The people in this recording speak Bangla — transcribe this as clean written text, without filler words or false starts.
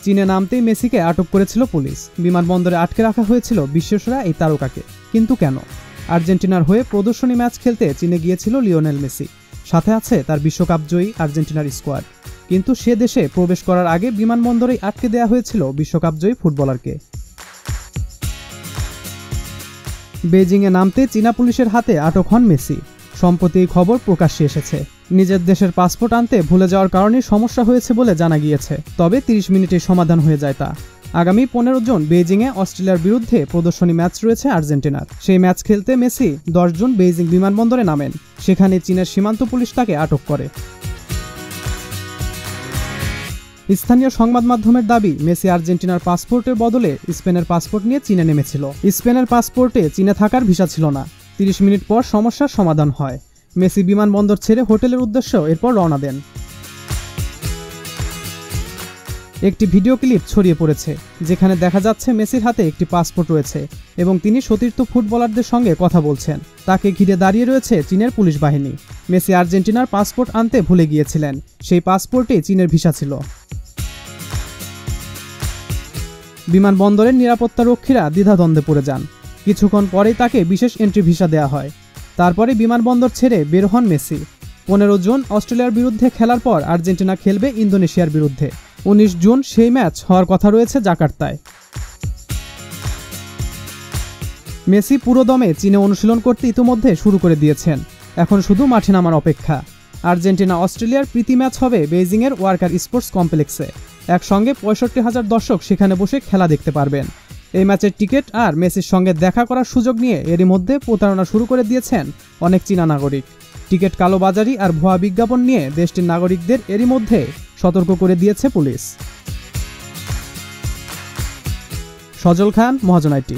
চীনে নামতেই মেসিকে আটক করেছিল পুলিশ। বিমানবন্দরে আটকে রাখা হয়েছিল বিশ্বসেরা এই তারকাকে। কিন্তু কেন? আর্জেন্টিনার হয়ে প্রদর্শনী ম্যাচ খেলতে চীনে গিয়েছিল লিওনেল মেসি। সাথে আছে তার বিশ্বকাপ জয়ী আর্জেন্টিনার স্কোয়াড। কিন্তু সে দেশে প্রবেশ করার আগে বিমানবন্দরেই আটকে দেওয়া হয়েছিল বিশ্বকাপ জয়ী ফুটবলারকে। বেইজিংয়ে নামতে চীনা পুলিশের হাতে আটক হন মেসি। সম্প্রতি এই খবর প্রকাশ্যে এসেছে। নিজের দেশের পাসপোর্ট আনতে ভুলে যাওয়ার কারণে সমস্যা হয়েছে বলে জানা গিয়েছে। তবে 30 মিনিটে সমাধান হয়ে যায় তা। আগামী 15 জুন বেইজিংয়ে অস্ট্রেলিয়ার বিরুদ্ধে প্রদর্শনী ম্যাচ রয়েছে আর্জেন্টিনার। সেই ম্যাচ খেলতে মেসি 10 জুন বেইজিং বিমানবন্দরে নামেন। সেখানে চীনের সীমান্ত পুলিশ তাকে আটক করে। স্থানীয় সংবাদ মাধ্যমের দাবি, মেসি আর্জেন্টিনার পাসপোর্টের বদলে স্পেনের পাসপোর্ট নিয়ে চীনে নেমেছিল। স্পেনের পাসপোর্টে চীনে থাকার ভিসা ছিল না। 30 মিনিট পর সমস্যার সমাধান হয়। মেসি বিমানবন্দর ছেড়ে হোটেলের উদ্দেশ্যে এরপর রওনা দেন। একটি ভিডিও ক্লিপ ছড়িয়ে পড়েছে, যেখানে দেখা যাচ্ছে মেসির হাতে একটি পাসপোর্ট রয়েছে এবং তিনি সতীর্থ ফুটবলারদের সঙ্গে কথা বলছেন। তাকে ঘিরে দাঁড়িয়ে রয়েছে চীনের পুলিশ বাহিনী। মেসি আর্জেন্টিনার পাসপোর্ট আনতে ভুলে গিয়েছিলেন। সেই পাসপোর্টে চীনের ভিসা ছিল। বিমানবন্দরের নিরাপত্তা রক্ষীরা দ্বিধাদ্বন্দ্বে পড়ে যান। কিছুক্ষণ পরেই তাকে বিশেষ এন্ট্রি ভিসা দেওয়া হয়। তারপরে বিমানবন্দর ছেড়ে বের হন মেসি। 15 জুন অস্ট্রেলিয়ার বিরুদ্ধে খেলার পর আর্জেন্টিনা খেলবে ইন্দোনেশিয়ার বিরুদ্ধে। 19 জুন সেই ম্যাচ হওয়ার কথা রয়েছে জাকার্তায়। মেসি পুরোদমে চীনে অনুশীলন করতে ইতিমধ্যে শুরু করে দিয়েছেন। এখন শুধু মাঠে নামার অপেক্ষা। আর্জেন্টিনা অস্ট্রেলিয়ার প্রীতি ম্যাচ হবে বেইজিংয়ের ওয়ার্কার স্পোর্টস কমপ্লেক্সে। একসঙ্গে 65,000 দর্শক সেখানে বসে খেলা দেখতে পারবেন। এই ম্যাচের টিকিট আর মেসির সঙ্গে দেখা করার সুযোগ নিয়ে এরই মধ্যে প্রতারণা শুরু করে দিয়েছেন অনেক চীনা নাগরিক। টিকিট কালোবাজারি আর ভুয়া বিজ্ঞাপন নিয়ে দেশটির নাগরিকদের এরই মধ্যে সতর্ক করে দিয়েছে police. Sajal Khan, Mahajan IT.